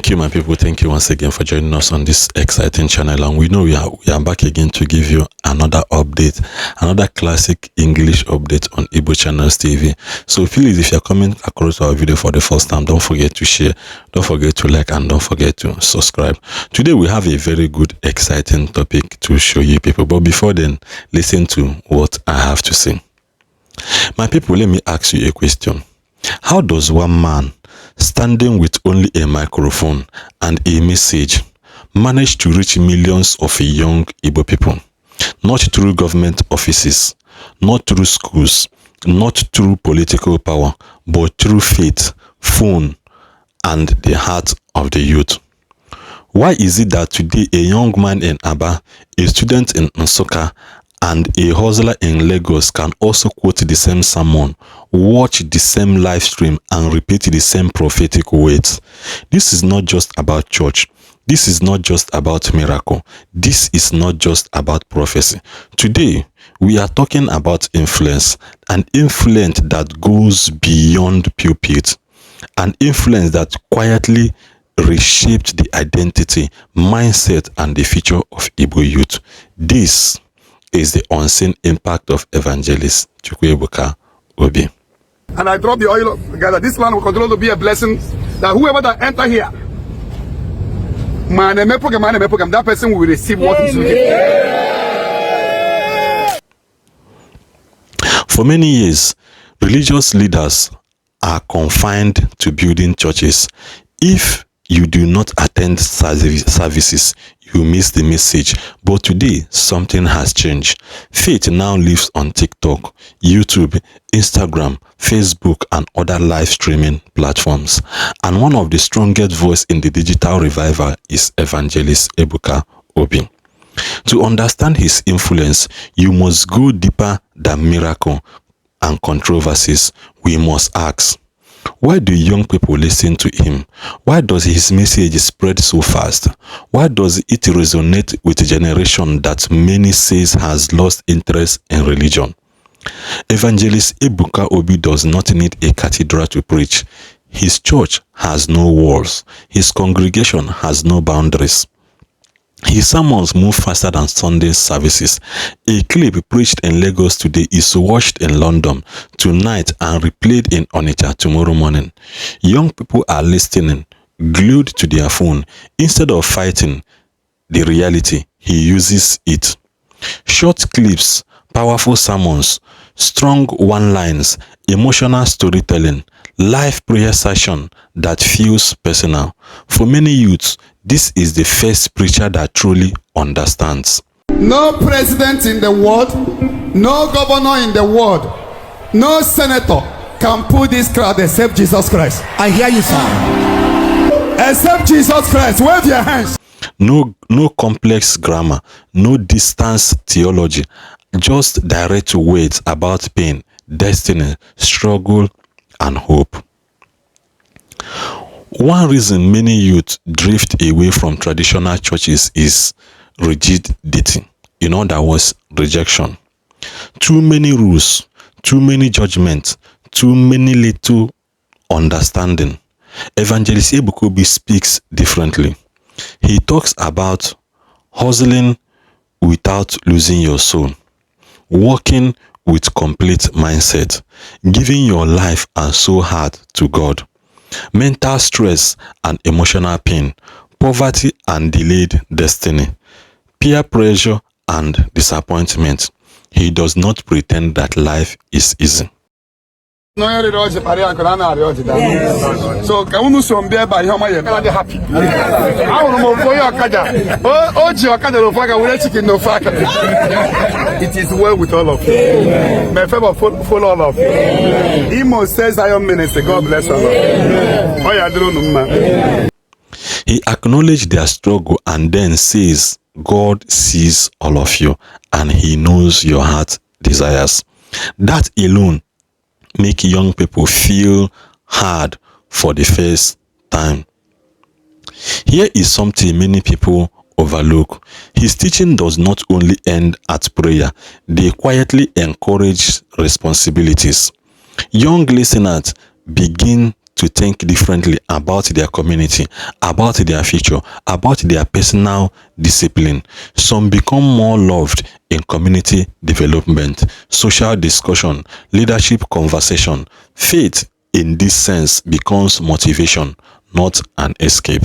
Thank you, my people. Thank you once again for joining us on this exciting channel. And we know we are back again to give you another update, another classic English update on Igbo Channels TV. So please, if you're coming across our video for the first time, don't forget to share, don't forget to like, and don't forget to subscribe. Today we have a very good, exciting topic to show you people. But before then, listen to what I have to say. My people, let me ask you a question. How does one man standing with only a microphone and a message manage to reach millions of young Igbo people? Not through government offices, not through schools, not through political power, but through faith, phone, and the heart of the youth. Why is it that today a young man in Aba, a student in Nsukka, and a hustler in Lagos can also quote the same sermon, watch the same live stream, and repeat the same prophetic words? This is not just about church. This is not just about miracle. This is not just about prophecy. Today, we are talking about influence, an influence that goes beyond pulpit, an influence that quietly reshaped the identity, mindset, and the future of Igbo youth. This is the unseen impact of Evangelist Ebuka Obi. And I drop the oil together. This land will continue to be a blessing that whoever that enter here, that person will receive what is looking for. For many years, religious leaders are confined to building churches. If you do not attend services, you miss the message. But today, something has changed. Faith now lives on TikTok, YouTube, Instagram, Facebook, and other live streaming platforms. And one of the strongest voices in the digital revival is Evangelist Ebuka Obi. To understand his influence, you must go deeper than miracle and controversies. We must ask, why do young people listen to him? Why does his message spread so fast? Why does it resonate with a generation that many says has lost interest in religion? Evangelist Ebuka Obi does not need a cathedral to preach. His church has no walls. His congregation has no boundaries. His sermons move faster than Sunday services. A clip preached in Lagos today is watched in London tonight and replayed in Onitsha tomorrow morning. Young people are listening, glued to their phone. Instead of fighting the reality, he uses it. Short clips, powerful sermons, strong one-lines, emotional storytelling, live prayer session that feels personal. For many youths, this is the first preacher that truly understands. No president in the world, no governor in the world, no senator can pull this crowd except Jesus Christ. I hear you, sir. Except Jesus Christ. Wave your hands. No complex grammar, no distance theology, just direct words about pain, destiny, struggle, and hope. One reason many youth drift away from traditional churches is rigidity. In other words, rejection. Too many rules, too many judgments, too many little understanding. Evangelist Ebuka Obi speaks differently. He talks about hustling without losing your soul, walking with complete mindset, giving your life and soul heart to God, mental stress and emotional pain, poverty and delayed destiny, peer pressure and disappointment. He does not pretend that life is easy. So can we soon be by how much happy? I want to for your kaja. Oh, kaja no faka, we chicken no faka. It is well with all of you. My favor follow all of you. Imo says I am minister. God bless you. Oh, yeah, don't. He acknowledged their struggle and then says, God sees all of you and he knows your heart desires. That alone make young people feel hard for the first time. Here is something many people overlook. His teaching does not only end at prayer, they quietly encourage responsibilities. Young listeners begin to think differently about their community, about their future, about their personal discipline. Some become more loved in community development, social discussion, leadership conversation. Faith in this sense becomes motivation, not an escape.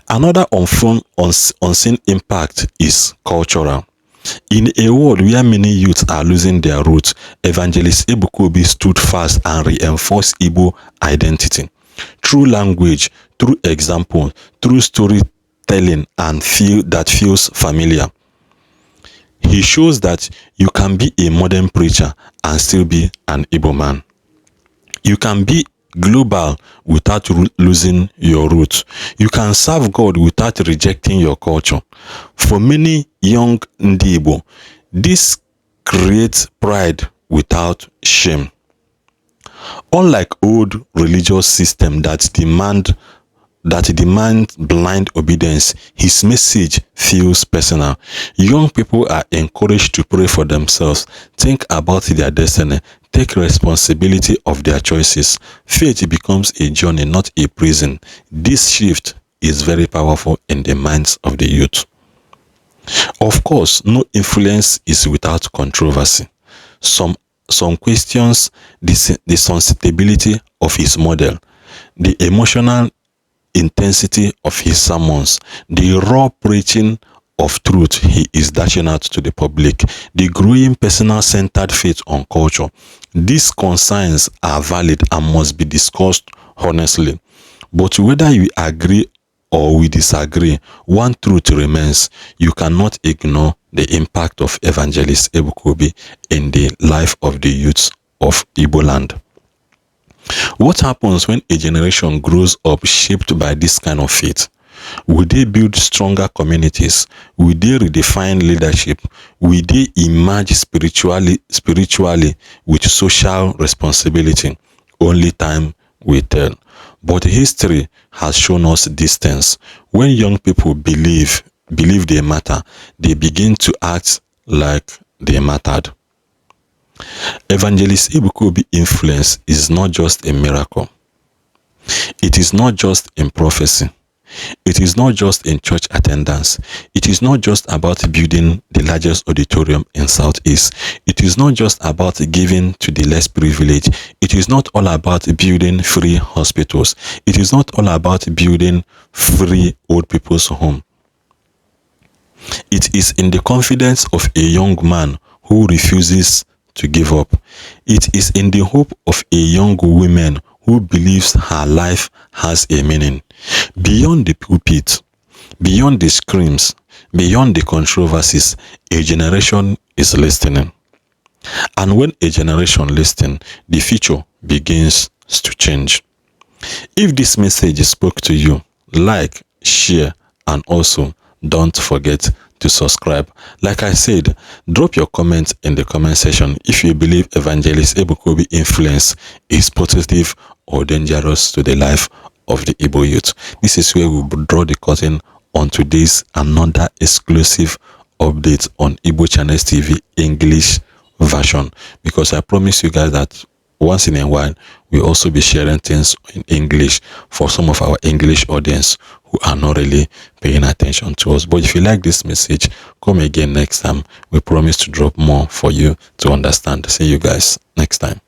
Another unseen impact is cultural. In a world where many youths are losing their roots, Evangelist Ebuka Obi stood fast and reinforced Igbo identity. Through language, through example, through storytelling and that feels familiar. He shows that you can be a modern preacher and still be an Igbo man. You can be global without losing your roots. You can serve God without rejecting your culture. For many young Ndi Igbo, this creates pride without shame. Unlike old religious system that demand blind obedience, his message feels personal. Young people are encouraged to pray for themselves, think about their destiny, take responsibility of their choices. Faith becomes a journey, not a prison. This shift is very powerful in the minds of the youth. Of course, no influence is without controversy. Some questions the sensitivity of his model, the emotional intensity of his sermons, the raw preaching of truth he is dashing out to the public, the growing personal-centered faith on culture. These concerns are valid and must be discussed honestly. But whether you agree or we disagree, one truth remains: you cannot ignore the impact of Evangelist Ebuka Obi in the life of the youths of Igbo land. What happens when a generation grows up shaped by this kind of faith? Will they build stronger communities? Will they redefine leadership? Will they emerge spiritually with social responsibility? Only time will tell. But history has shown us distance. When young people believe they matter, they begin to act like they mattered. Evangelist Ebuka Obi's influence is not just a miracle. It is not just in prophecy. It is not just in church attendance. It is not just about building the largest auditorium in Southeast. It is not just about giving to the less privileged. It is not all about building free hospitals. It is not all about building free old people's home. It is in the confidence of a young man who refuses to give up. It is in the hope of a young woman who believes her life has a meaning. Beyond the pulpit, beyond the screams, beyond the controversies, a generation is listening. And when a generation listens, the future begins to change. If this message spoke to you, like, share, and also don't forget to subscribe. Like I said, drop your comments in the comment section if you believe Evangelist Ebuka Obi's influence is positive or dangerous to the life of the Igbo youth. This is where we draw the curtain on today's another exclusive update on Igbo Channels TV English version, because I promise you guys that once in a while we'll also be sharing things in English for some of our English audience who are not really paying attention to us. But if you like this message, come again next time. We promise to drop more for you to understand. See you guys next time.